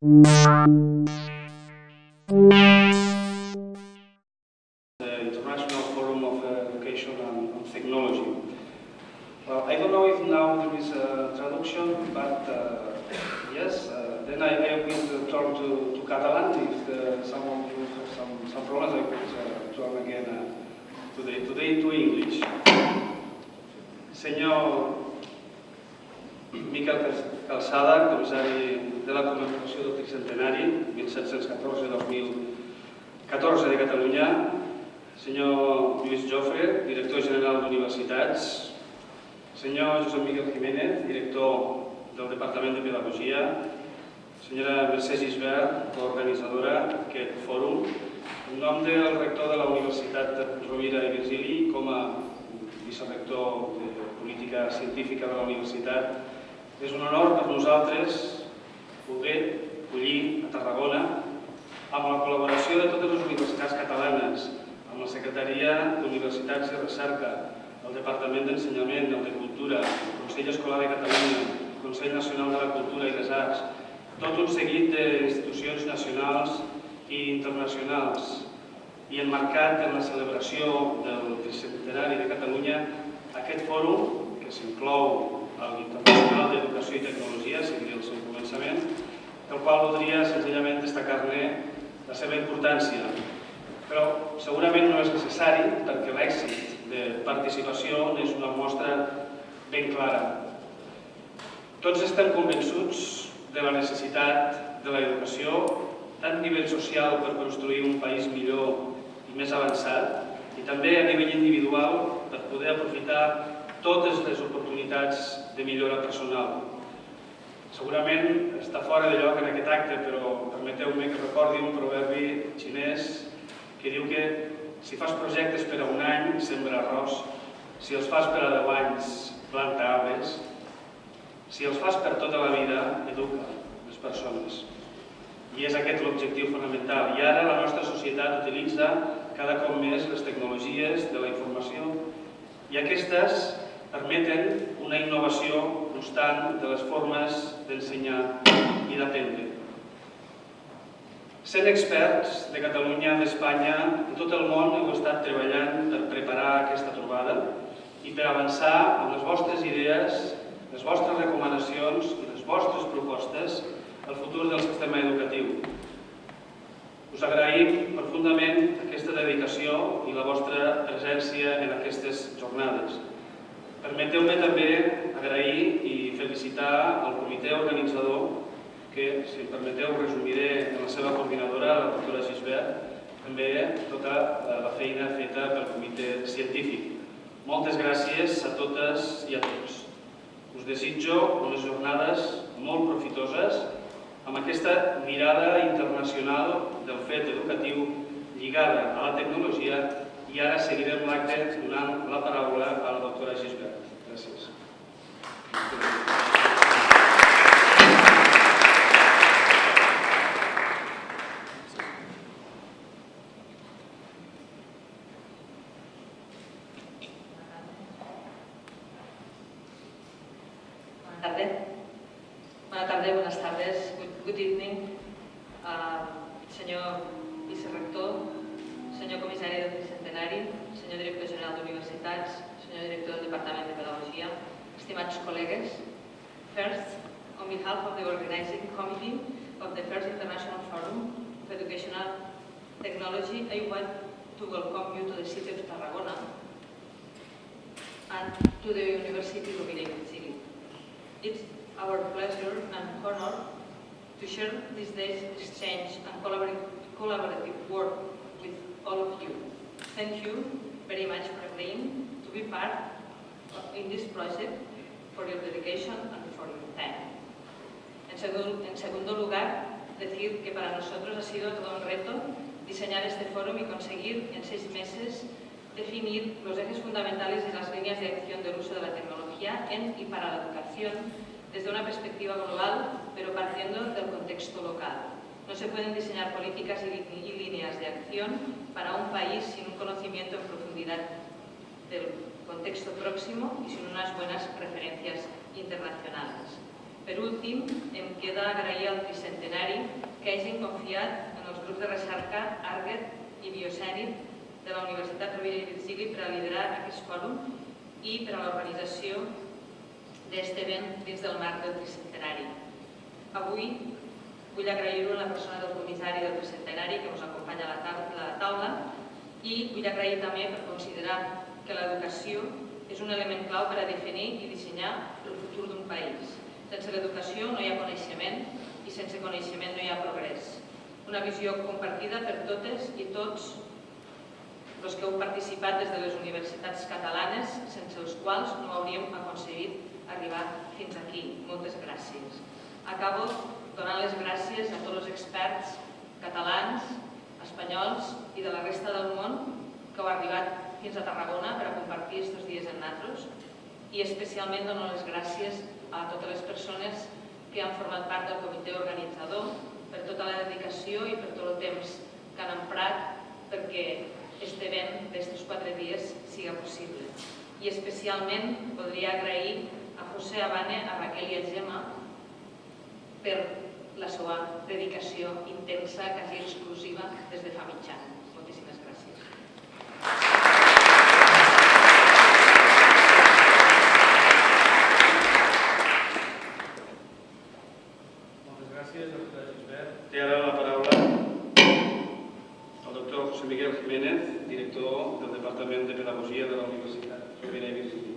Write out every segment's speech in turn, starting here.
International Forum of Education and Technology. Well, I don't know if now there is a traduction, but yes, then I will turn to Catalan. If some of you have some problems, I could turn again today to English. Senyor Miquel Calçada, comissari de la commemoració del tricentenari 1714-2014 de Catalunya, senyor Lluís Jofre, director general d'Universitats, senyor Josep Miguel Jiménez, director del Departament de Pedagogia, senyora Mercè Gisbert, organitzadora d'aquest fòrum, en nom del rector de la Universitat Rovira i Virgili, com a vicerector de Política Científica de la Universitat, és un honor per nosaltres poder acollir a Tarragona, amb la col·laboració de totes les universitats catalanes, amb la Secretaria d'Universitats i Recerca, el Departament d'Ensenyament, el de Cultura, el Consell Escolar de Catalunya, el Consell Nacional de la Cultura i les Arts, tot un seguit d'institucions nacionals i internacionals, i emmarcat en la celebració del tricentenari de Catalunya, aquest fòrum, que s'inclou a l'Internacional d'Educació i Tecnologia, sigui el seu començament, del qual voldria senzillament destacar-ne la seva importància. Però segurament no és necessari perquè l'èxit de participació és una mostra ben clara. Tots estem convençuts de la necessitat de l'educació, tant a nivell social per construir un país millor i més avançat, i també a nivell individual per poder aprofitar totes les oportunitats de millora personal. Segurament està fora de lloc en aquest acte, però permeteu-me que recordi un proverbi xinès que diu que si fas projectes per a un any, sembra arròs, si els fas per a 10 anys, planta arbres, si els fas per tota la vida, educa les persones. I és aquest l'objectiu fonamental. I ara la nostra societat utilitza cada cop més les tecnologies de la informació i aquestes permeten una innovació constant de les formes d'ensenyar i d'aprendre. 100 experts de Catalunya, d'Espanya, de tot el món heu estat treballant per preparar aquesta trobada i per avançar amb les vostres idees, les vostres recomanacions i les vostres propostes al futur del sistema educatiu. Us agraïm profundament aquesta dedicació i la vostra presència en aquestes jornades. Permeteu-me també agrair i felicitar el comitè organitzador que, si em permeteu, resumiré en la seva coordinadora, la doctora Gisbert, també tota la feina feta pel comitè científic. Moltes gràcies a totes i a tots. Us desitjo unes jornades molt profitoses amb aquesta mirada internacional del fet educatiu lligada a la tecnologia i ara seguirem l'acte donant la paraula a la doctora Gisbert. Gràcies. Buenas tardes. Good evening, senyor vicerrector, senyor comissari del tricentenari, senyor director general d'Universitats, senyor director del Departament de Pedagogia, estimats col·legues. First, on behalf of the organizing committee of the First International Forum of Educational Technology, I want to welcome you to the city of Tarragona and to the University of Rovira i Virgili. It's our pleasure and honor to share this day's exchange and collaborative work with all of you. Thank you very much for agreeing to be part in this project, for your dedication and for your time. En segundo lugar, decir que para nosotros ha sido todo un reto diseñar este foro y conseguir en 6 meses definir los ejes fundamentales y las líneas de acción del uso de la tecnología en y para la educación desde una perspectiva global, pero partiendo del contexto local. No se pueden diseñar políticas y líneas de acción para un país sin un conocimiento en profundidad del contexto próximo y sin unas buenas referencias internacionales. Per últim, em queda agrair al tricentenari que hagin confiat en els grups de recerca Arget i Biocènit de la Universitat Rovira i Virgili per a liderar aquest fòrum i per a l'organització d'aquest event dins del marc del tricentenari. Avui vull agrair-ho a la persona del comissari del tricentenari que ens acompanya a la taula i vull agrair també per considerar que l'educació és un element clau per a definir i dissenyar el futur d'un país. Sense l'educació no hi ha coneixement i sense coneixement no hi ha progrés. Una visió compartida per totes i tots els que heu participat des de les universitats catalanes, sense els quals no hauríem aconseguit arribar fins aquí. Moltes gràcies. Acabo donant les gràcies a tots els experts catalans, espanyols i de la resta del món que heu arribat fins a Tarragona per a compartir aquests dies amb nosaltres i especialment dono les gràcies a totes les persones que han format part del comitè organitzador per tota la dedicació i per tot el temps que han emprat perquè aquest event d'estos 4 dies siga possible. I especialment voldria agrair a José Abane, a Raquel i a Gemma per la seva dedicació intensa, quasi exclusiva, des de fa mig any. Moltíssimes gràcies. Moltes gràcies, doctor Gisbert. Té ara la paraula el doctor José Miguel Jiménez, director del Departament de Pedagogia de la Universitat Rovira i Virgili.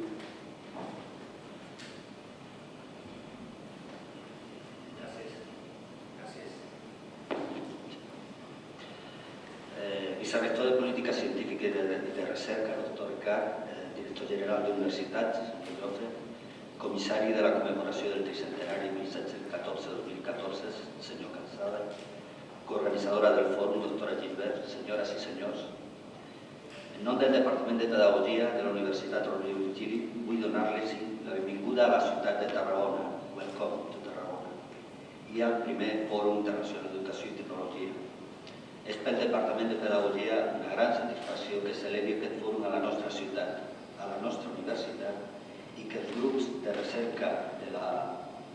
Vicerector de Política Científica y de Recerca, doctor Ricard, director general de Universitats, comissari de la conmemoració del tricentenari 1714-2014, senyor Cansada, coorganitzadora del fòrum, doctora Gilbert, senyores i senyors. En nom del Departament de Pedagogia de la Universitat Rovira i Virgili vull donar-los la benvinguda a la ciutat de Tarragona, welcome to Tarragona, i al primer Fòrum Internacional d'Educació i Tecnologia. És pel Departament de Pedagogia una gran satisfacció que celebri aquest fòrum a la nostra ciutat, a la nostra universitat, i que els grups de recerca de la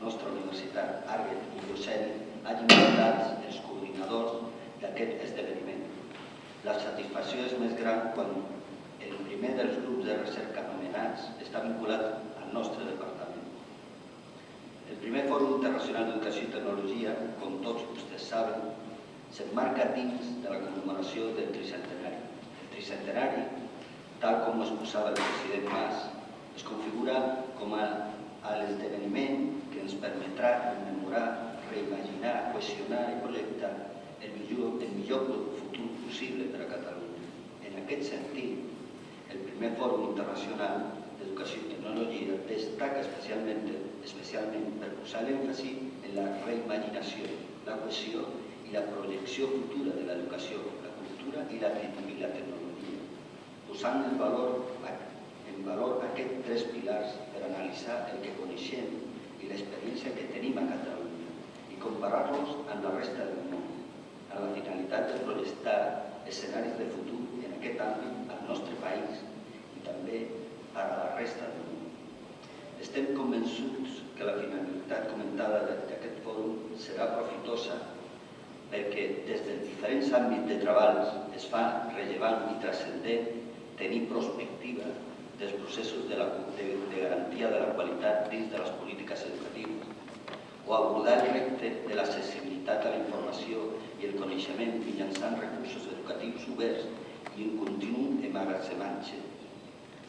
nostra universitat, Arget i Biocènit, hagin estat els coordinadors d'aquest esdeveniment. La satisfacció és més gran quan el primer dels grups de recerca nomenats està vinculat al nostre departament. El primer Fòrum Internacional d'Educació i Tecnologia, com tots vostès saben, s'emmarca dins de la commemoració del tricentenari. El tricentenari, tal com exposava el president Mas, es configura com l'esdeveniment que ens permetrà commemorar, reimaginar, cohesionar i projectar el millor futur possible per a Catalunya. En aquest sentit, el primer Fòrum Internacional d'Educació i Tecnologia destaca especialment per posar l'èmfasi en la reimaginació, la cohesió i la projecció futura de l'educació, la cultura i la tecnologia, posant en valor aquests 3 pilars per analitzar el que coneixem i l'experiència que tenim a Catalunya i comparar-los amb la resta del món, amb la finalitat de projectar escenaris de futur en aquest àmbit al nostre país i també a la resta del món. Estem convençuts que la finalitat comentada d'aquest fòrum serà profitosa perquè des dels diferents àmbits de treballs es fa rellevant i transcendent tenir prospectiva dels processos de garantia de la qualitat dins de les polítiques educatives o abordar el repte de l'accessibilitat a la informació i el coneixement mitjançant recursos educatius oberts i un continu emmagatzematge.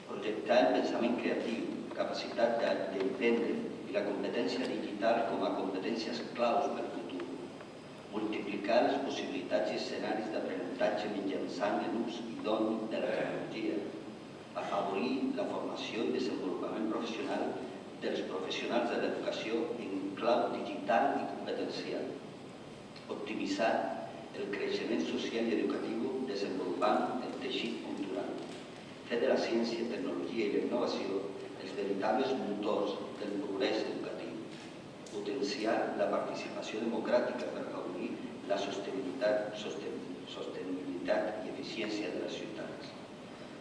Projectar el pensament creatiu, capacitat d'emprendre i la competència digital com a competències claus per futur. Multiplicar les possibilitats i escenaris d'aprenentatge mitjançant l'ús idoni de la tecnologia. Afavorir la formació i desenvolupament professional dels professionals de l'educació en clau digital i competencial. Optimitzar el creixement social i educatiu desenvolupant el teixit cultural. Fer de la ciència, tecnologia i la innovació els veritables motors del progrés educatiu. Potenciar la participació democràtica per afavorir la sostenibilitat i eficiència de les ciutats.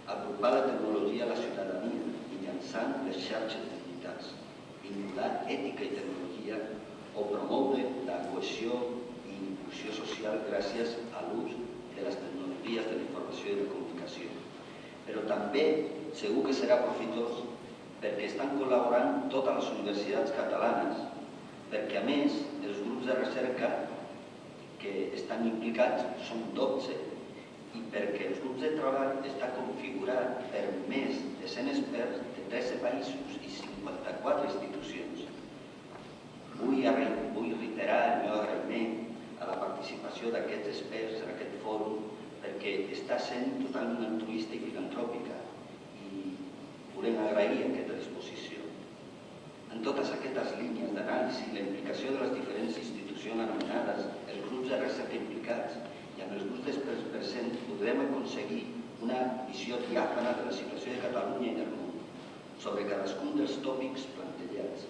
Apropar la tecnologia a la ciutadania mitjançant les xarxes digitals. Vincular ètica i tecnologia o promoure la cohesió i inclusió social gràcies a l'ús de les tecnologies de la informació i la comunicació. Però també segur que serà profitós perquè estan col·laborant totes les universitats catalanes, perquè a més els grups de recerca que estan implicats són 12 i perquè els grups de treball està configurat per més de 100 experts de 13 països i 54 institucions. Vull reiterar el meu agraïment a la participació d'aquests experts en aquest fòrum perquè està sent totalment altruista i filantròpica i volem agrair aquesta disposició. En totes aquestes línies d'anàlisi, la implicació de les diferents institucions anomenades, els grups de recerca implicats i amb els grups d'experts presents podrem aconseguir una visió diàfana de la situació de Catalunya i del món sobre cadascun dels tòpics plantejats,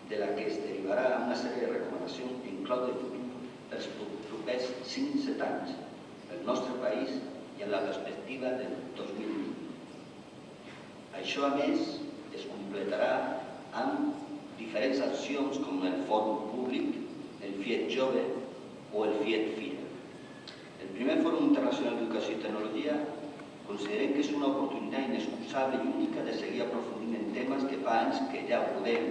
de la que es derivarà una sèrie de recomanacions d'inclou de futur els propers 5-7 anys pel nostre país i en la perspectiva del 2020. Això, a més, es completarà amb diferents accions com el Fòrum Públic, el FIET Jove o el FIET Fira. El primer Fòrum Internacional d'Educació i Tecnologia considerem que és una oportunitat inexcusable i única de seguir aprofundint en temes que fa anys que ja podem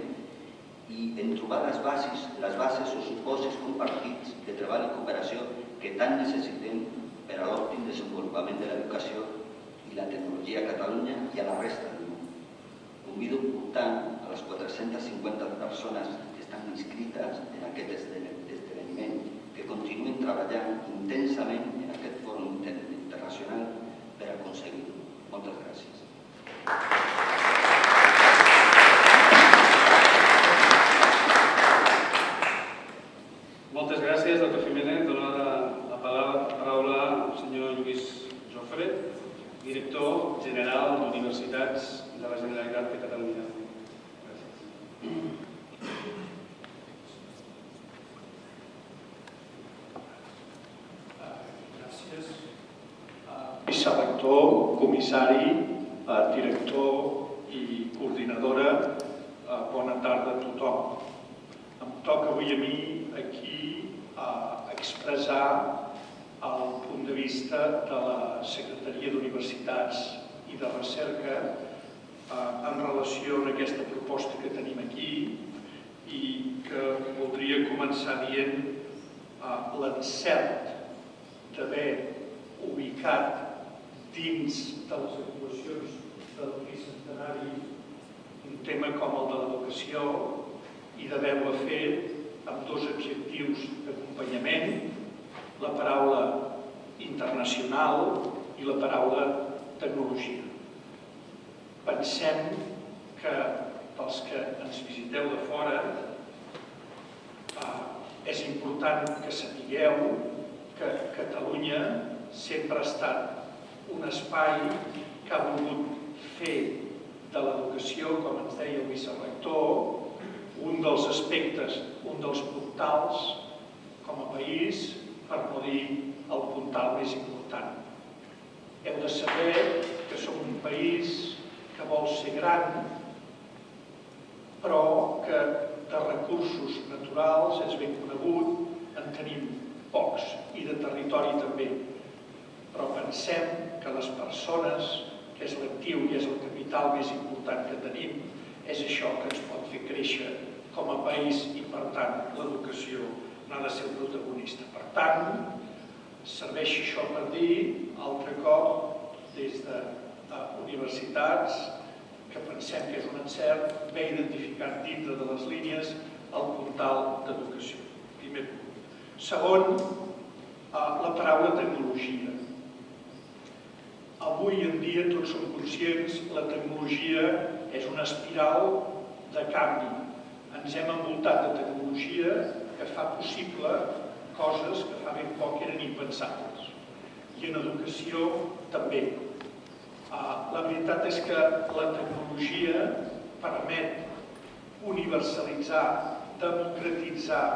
i en trobar les bases o supòsits compartits de treball i cooperació que tant necessitem per a l'òptim desenvolupament de l'educació i la tecnologia a Catalunya i a la resta del món. Convido, per tant, a les 450 persones que estan inscrites en aquest esdeveniment que continuïn treballant intensament en aquest fòrum internacional per aconseguir-ho. Moltes gràcies. Moltes gràcies, doctor Jiménez. Dono la paraula al senyor Lluís Jofre, director general d'Universitats de la Generalitat de Catalunya. Gràcies. Vicerector, comissari, director i coordinadora, bona tarda a tothom. Em toca avui a mi aquí expressar el punt de vista de la Secretaria d'Universitats i de Recerca en relació a aquesta proposta que tenim aquí i que voldria començar dient l'encert d'haver ubicat dins de les actuacions del tricentenari un tema com el de l'educació i d'haver-ho fet amb dos objectius d'acompanyament, la paraula internacional i la paraula tecnologia. Pensem que pels que ens visiteu de fora és important que sapigueu que Catalunya sempre ha estat un espai que ha volgut fer de l'educació, com ens deia el vicerector, un dels aspectes, un dels puntals com a país, per no dir el puntal més important. Heu de saber que som un país que vol ser gran, però que de recursos naturals, és ben conegut, en tenim pocs, i de territori també. Però pensem que les persones, que és l'actiu i és el capital més important que tenim, és això que ens pot fer créixer com a país i, per tant, l'educació n'ha de ser el protagonista. Per tant, serveix això per dir, altre cop, des d'universitats, que pensem que és un encert, ben identificat dintre de les línies el puntal d'educació. Primer punt. Segon, la paraula tecnologia. Avui en dia tots som conscients que la tecnologia és una espiral de canvi. Ens hem envoltat de tecnologia que fa possible coses que fa ben poc eren impensables. I en educació també. La veritat és que la tecnologia permet universalitzar, democratitzar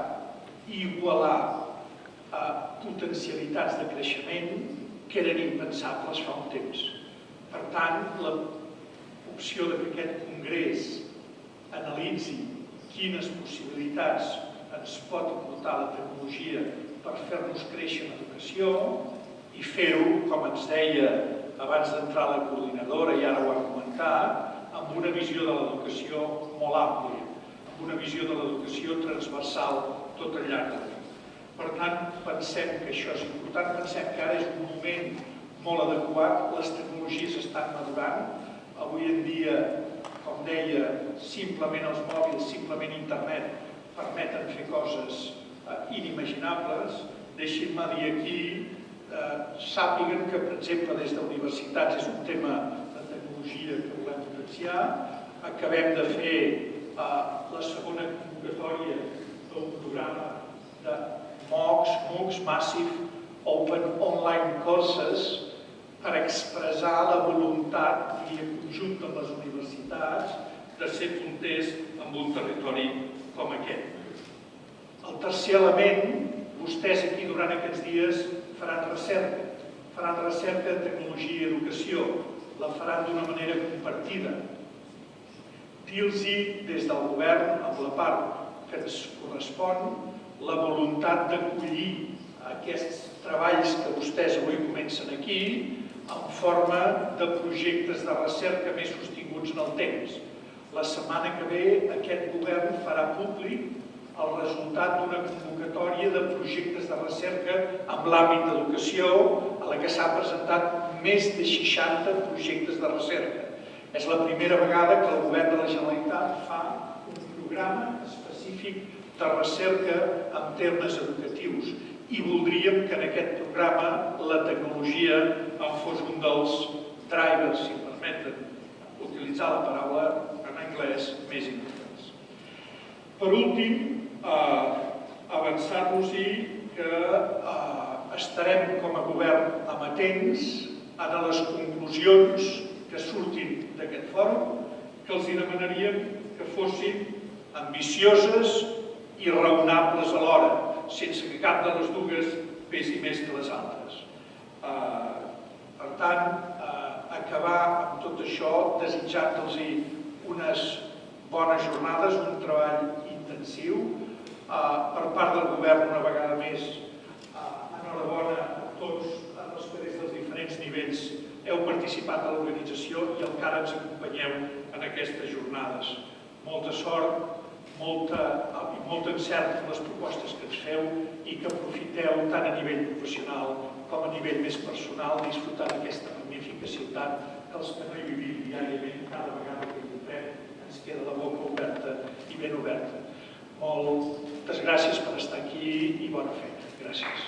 i igualar potencialitats de creixement que eren impensables fa un temps. Per tant, l'opció que aquest congrés analitzi quines possibilitats ens pot aportar la tecnologia per fer-nos créixer en educació i fer-ho, com ens deia abans d'entrar a la coordinadora i ara ho ha comentat, amb una visió de l'educació molt àmplia, amb una visió de l'educació transversal tot al llarg del dia. Per tant, pensem que això és important, pensem que ara és un moment molt adequat, les tecnologies estan madurant. Avui en dia, com deia, simplement els mòbils, simplement internet, permeten fer coses inimaginables. Deixin-me dir aquí, sàpiguen que, per exemple, des d'universitats és un tema de tecnologia que volem potenciar. Acabem de fer la segona convocatòria d'un programa de MOOCs, Massive Open Online Courses, per expressar la voluntat conjunta amb les universitats de ser punters en un territori com aquest. El tercer element, vostès aquí durant aquests dies faran recerca en tecnologia i educació, la faran d'una manera compartida. Dir-los des del govern, amb la part que ens correspon, la voluntat d'acollir aquests treballs que vostès avui comencen aquí en forma de projectes de recerca més sostinguts en el temps. La setmana que ve aquest govern farà públic el resultat d'una convocatòria de projectes de recerca en l'àmbit d'educació a la que s'han presentat més de 60 projectes de recerca. És la primera vegada que el govern de la Generalitat fa un programa específic de recerca en termes educatius i voldríem que en aquest programa la tecnologia en fos un dels drivers, si em permeten utilitzar la paraula en anglès, més importants. Per últim, avançar-nos-hi que estarem com a govern amatents a les conclusions que surtin d'aquest fòrum, que els demanaríem que fossin ambicioses i raonables alhora, sense que cap de les dues pesi més que les altres. Per tant, acabar amb tot això desitjant-los unes bones jornades, un treball intensiu. Per part del govern, una vegada més, enhorabona a tots els que des dels diferents nivells heu participat a l'organització i encara ens acompanyeu en aquestes jornades. Molta sort, molt encert en les propostes que ens feu i que aprofiteu tant a nivell professional com a nivell més personal disfrutant d'aquesta magnífica ciutat que els que no hi vivim diàriament, cada vegada que hi entrem, ens queda la boca oberta i ben oberta. Moltes gràcies per estar aquí i bona feina. Gràcies.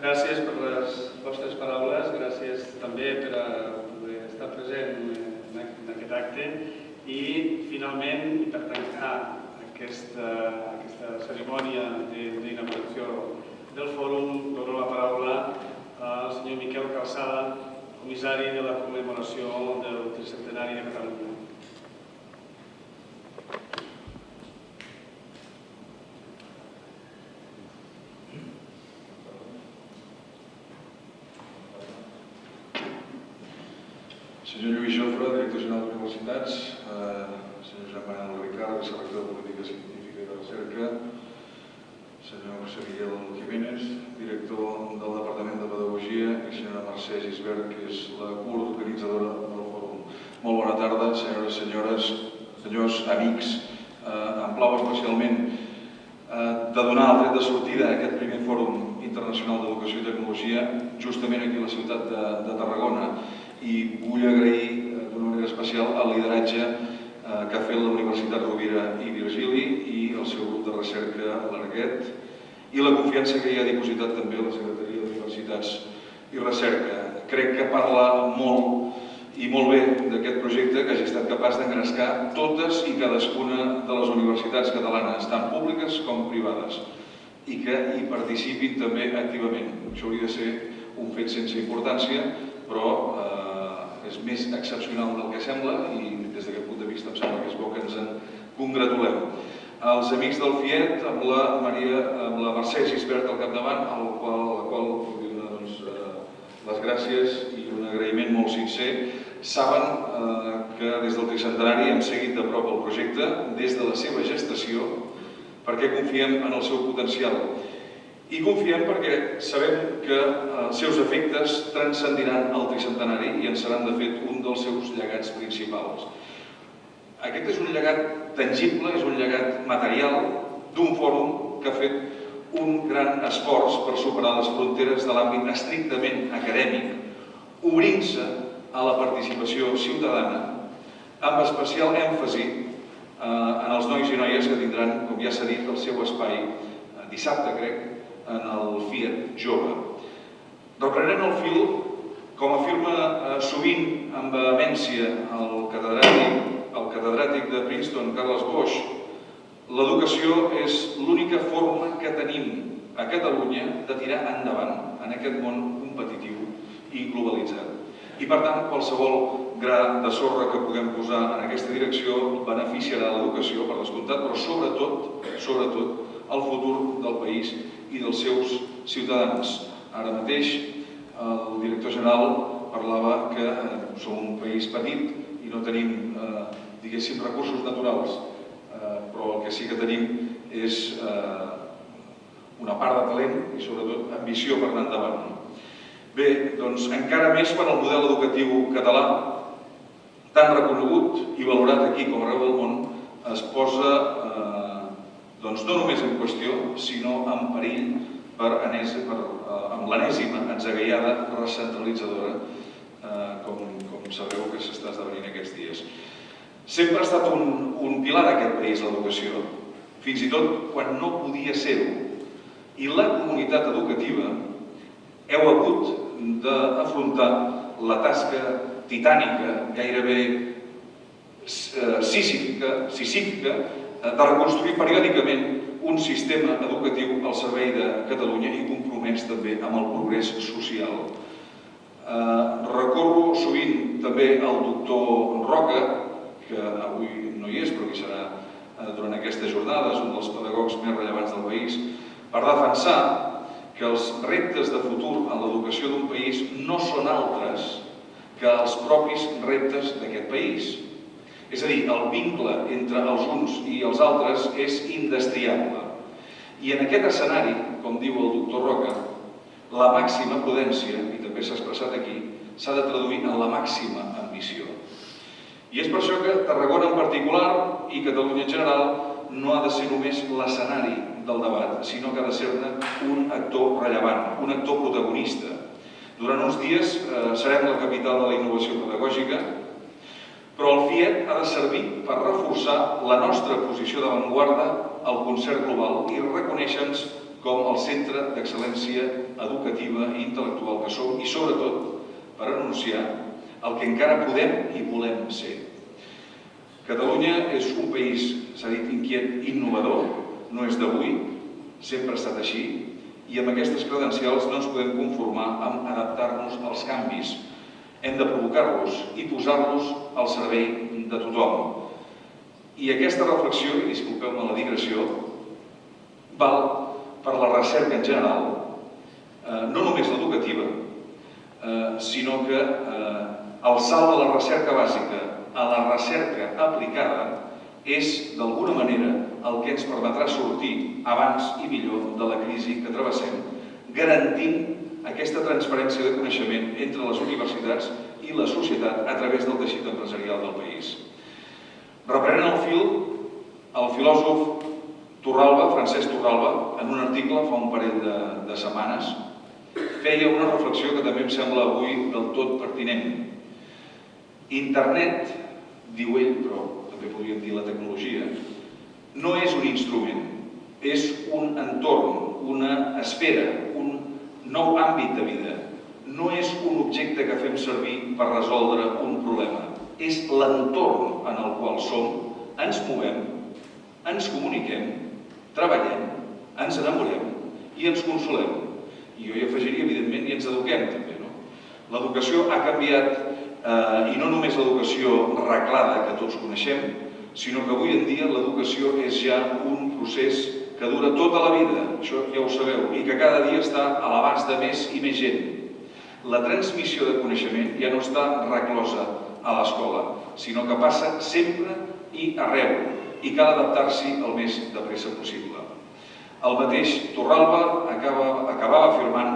Gràcies per les vostres paraules, gràcies també per estar present en aquest acte i finalment, per tancar aquesta cerimònia d'inauguració del fòrum, dono la paraula al senyor Miquel Calçada, comissari de la commemoració del tricentenari de Catalunya. Senyor Lluís Jofre, director general d'Universitats, senyor Joan Manuel Ricard, vicerector de Política Científica i de Recerca, senyor José Miguel Jiménez, director del Departament de Pedagogia, i senyora Mercè Gisbert, que és la coorganitzadora del fòrum. Molt bona tarda, senyores, senyors, amics. Em plau especialment de donar el tret de sortida a aquest primer fòrum internacional d'educació i tecnologia justament aquí a la ciutat de Tarragona. I vull agrair d'una manera especial el lideratge que ha fet la Universitat Rovira i Virgili i el seu grup de recerca, l'Arguet, i la confiança que hi ha dipositat també a la Secretaria d'Universitats i Recerca. Crec que parla molt i molt bé d'aquest projecte que hagi estat capaç d'engrescar totes i cadascuna de les universitats catalanes, tant públiques com privades, i que hi participin també activament. Això hauria de ser un fet sense importància, però és més excepcional del que sembla i des d'aquest punt de vista em sembla que és bo que ens en congratulem. Els amics del FIET, amb la Mercè Gisbert al capdavant, a la qual vull donar les gràcies i un agraïment molt sincer, saben que des del tricentenari hem seguit de prop el projecte des de la seva gestació perquè confiem en el seu potencial. I confiem perquè sabem que els seus efectes transcendiran el tricentenari i en seran, de fet, un dels seus llegats principals. Aquest és un llegat tangible, és un llegat material d'un fòrum que ha fet un gran esforç per superar les fronteres de l'àmbit estrictament acadèmic, obrint-se a la participació ciutadana, amb especial èmfasi en els nois i noies que tindran, com ja s'ha dit, el seu espai dissabte, crec, en el Fiat Jove. Reprenent el fil, com afirma sovint amb vehemència el catedràtic de Princeton, Carles Boix, l'educació és l'única forma que tenim a Catalunya de tirar endavant en aquest món competitiu i globalitzat. I per tant, qualsevol gra de sorra que puguem posar en aquesta direcció beneficiarà l'educació, per descomptat, però sobretot, el futur del país i dels seus ciutadans. Ara mateix el director general parlava que som un país petit i no tenim, diguéssim, recursos naturals, però el que sí que tenim és una part de talent i sobretot ambició per anar endavant. Bé, doncs encara més quan el model educatiu català, tan reconegut i valorat aquí com arreu del món, es posa no només en qüestió, sinó en perill amb l'enèsima atzagaiada recentralitzadora, com sabeu que s'està esdevenint aquests dies. Sempre ha estat un pilar d'aquest país l'educació, fins i tot quan no podia ser-ho. I la comunitat educativa heu hagut d'afrontar la tasca titànica, gairebé sísífica, de reconstruir periòdicament un sistema educatiu al servei de Catalunya i compromès també amb el progrés social. Recorro sovint també al doctor Roca, que avui no hi és, però que serà durant aquestes jornades un dels pedagogs més rellevants del país, per defensar que els reptes de futur en l'educació d'un país no són altres que els propis reptes d'aquest país. És a dir, el vincle entre els uns i els altres és indestriable. I en aquest escenari, com diu el doctor Roca, la màxima prudència, i també s'ha expressat aquí, s'ha de traduir en la màxima ambició. I és per això que Tarragona en particular i Catalunya en general no ha de ser només l'escenari del debat, sinó que ha de ser-ne un actor rellevant, un actor protagonista. Durant uns dies serem la capital de la innovació pedagògica, però el FIET ha de servir per reforçar la nostra posició d'avantguarda al concert global i reconèixer-nos com el centre d'excel·lència educativa i intel·lectual que som i, sobretot, per anunciar el que encara podem i volem ser. Catalunya és un país, s'ha dit, inquiet, innovador, no és d'avui, sempre ha estat així, i amb aquestes credencials no ens podem conformar amb adaptar-nos als canvis. Hem de provocar-los i posar-los al servei de tothom. I aquesta reflexió, i disculpeu-me la digressió, val per la recerca en general, no només l'educativa, sinó que el salt de la recerca bàsica a la recerca aplicada és, d'alguna manera, el que ens permetrà sortir abans i millor de la crisi que travessem, garantint aquesta transferència de coneixement entre les universitats i la societat a través del teixit empresarial del país. Reprenent el fil, el filòsof Francesc Torralba, en un article fa un parell de setmanes, feia una reflexió que també em sembla avui del tot pertinent. Internet, diu ell, però també podríem dir la tecnologia, no és un instrument, és un entorn, una esfera, un nou àmbit de vida. No és un objecte que fem servir per resoldre un problema. És l'entorn en el qual som, ens movem, ens comuniquem, treballem, ens enamorem i ens consolem. I jo hi afegiria, evidentment, i ens eduquem també. L'educació ha canviat, i no només l'educació reglada que tots coneixem, sinó que avui en dia l'educació és ja un procés que dura tota la vida, això ja ho sabeu, i que cada dia està a l'abast de més i més gent. La transmissió de coneixement ja no està reclosa a l'escola. sinó que passa sempre i arreu, i cal adaptar-s'hi el més de pressa possible. El mateix Torralba acabava afirmant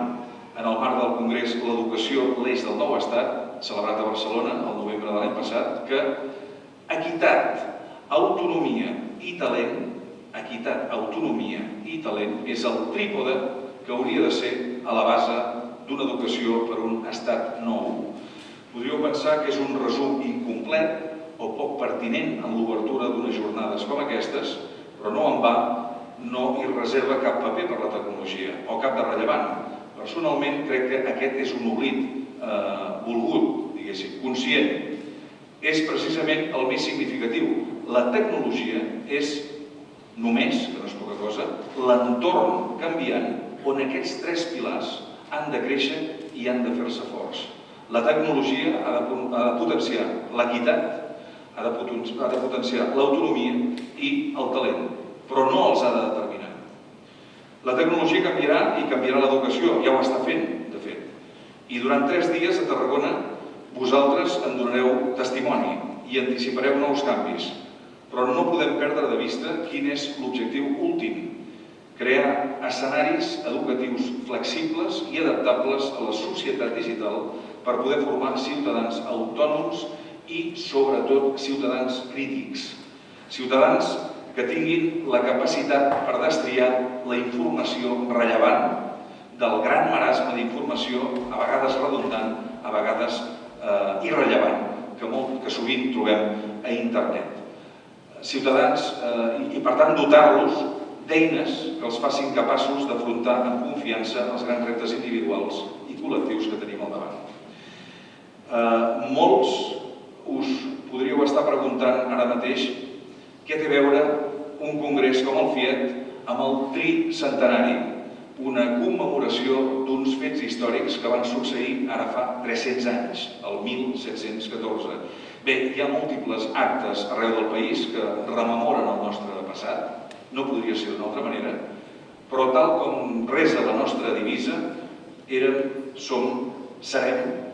en el marc del Congrés L'Educació, l'eix del nou estat, celebrat a Barcelona el novembre de l'any passat, que equitat, autonomia i talent és el trípode que hauria de ser a la base d'una educació per un estat nou. Podríeu pensar que és un resum incomplet o poc pertinent en l'obertura d'unes jornades com aquestes, però no en va, no hi reserva cap paper per la tecnologia o cap de rellevant. Personalment crec que aquest és un oblit volgut, diguéssim, conscient. És precisament el més significatiu. La tecnologia és només, que no és poca cosa, l'entorn canviant on aquests tres pilars han de créixer i han de fer-se forts. La tecnologia ha de potenciar l'equitat, ha de potenciar l'autonomia i el talent, però no els ha de determinar. La tecnologia canviarà i canviarà l'educació, ja ho està fent, de fet. I durant 3 dies a Tarragona vosaltres en donareu testimoni i anticipareu nous canvis, però no podem perdre de vista quin és l'objectiu últim: crear escenaris educatius flexibles i adaptables a la societat digital per poder formar ciutadans autònoms i, sobretot, ciutadans crítics. Ciutadans que tinguin la capacitat per destriar la informació rellevant del gran marasme d'informació, a vegades redundant, a vegades irrellevant, que sovint trobem a internet. Ciutadans, i per tant dotar-los d'eines que els facin capaços d'afrontar amb confiança els grans reptes individuals i col·lectius que tenim al davant. Molts us podríeu estar preguntant ara mateix què té a veure un congrés com el FIET amb el tricentenari, una commemoració d'uns fets històrics que van succeir ara fa 300 anys, el 1714. Bé, hi ha múltiples actes arreu del país que rememoren el nostre passat, no podria ser d'una altra manera, però tal com resa la nostra divisa, érem, som, serem,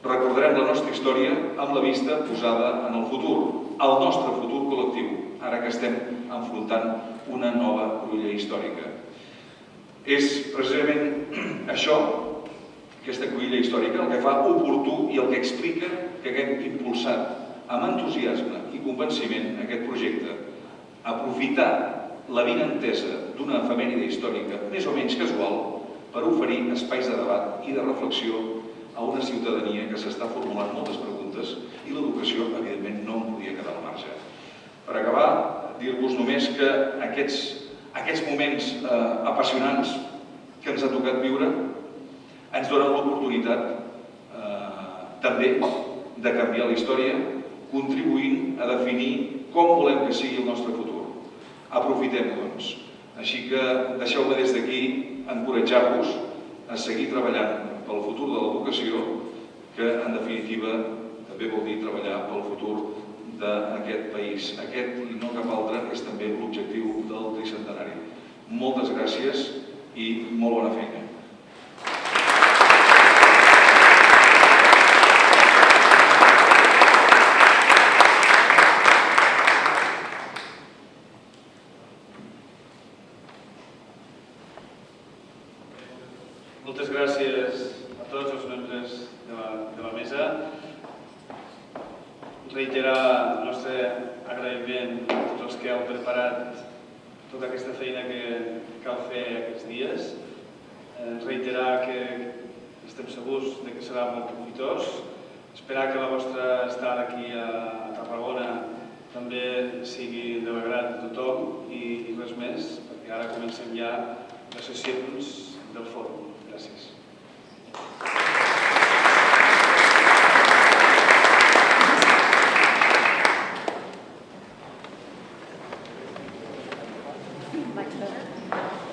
recordarem la nostra història amb la vista posada en el futur, el nostre futur col·lectiu, ara que estem enfrontant una nova cruïlla històrica. És precisament això, aquesta cruïlla històrica, el que fa oportú i el que explica que haguem impulsat amb entusiasme i convenciment aquest projecte. Aprofitar l'avinentesa d'una efemèride històrica més o menys casual per oferir espais de debat i de reflexió a una ciutadania que s'està formulant moltes preguntes i l'educació, evidentment, no en podia quedar al marge. Per acabar, dir-vos només que aquests moments apassionants que ens ha tocat viure ens donen l'oportunitat també de canviar la història, contribuint a definir com volem que sigui el nostre futur. Aprofitem-ho, doncs. Així que deixeu-me des d'aquí encoratjar-vos a seguir treballant pel futur de l'educació, que en definitiva també vol dir treballar pel futur d'aquest país. Aquest, i no cap altre, és també l'objectiu del tricentenari. Moltes gràcies i molt bona feina. Moltes gràcies a tots els membres de la mesa. Reiterar el nostre agraïment a tots els que heu preparat tota aquesta feina que cal fer aquests dies. Reiterar que estem segurs que serà molt profitós. Esperar que la vostra estada aquí a Tarragona també sigui de l'agrat de tothom i res més, perquè ara comencem ja les sessions del fòrum. Gràcies. Vaig veure.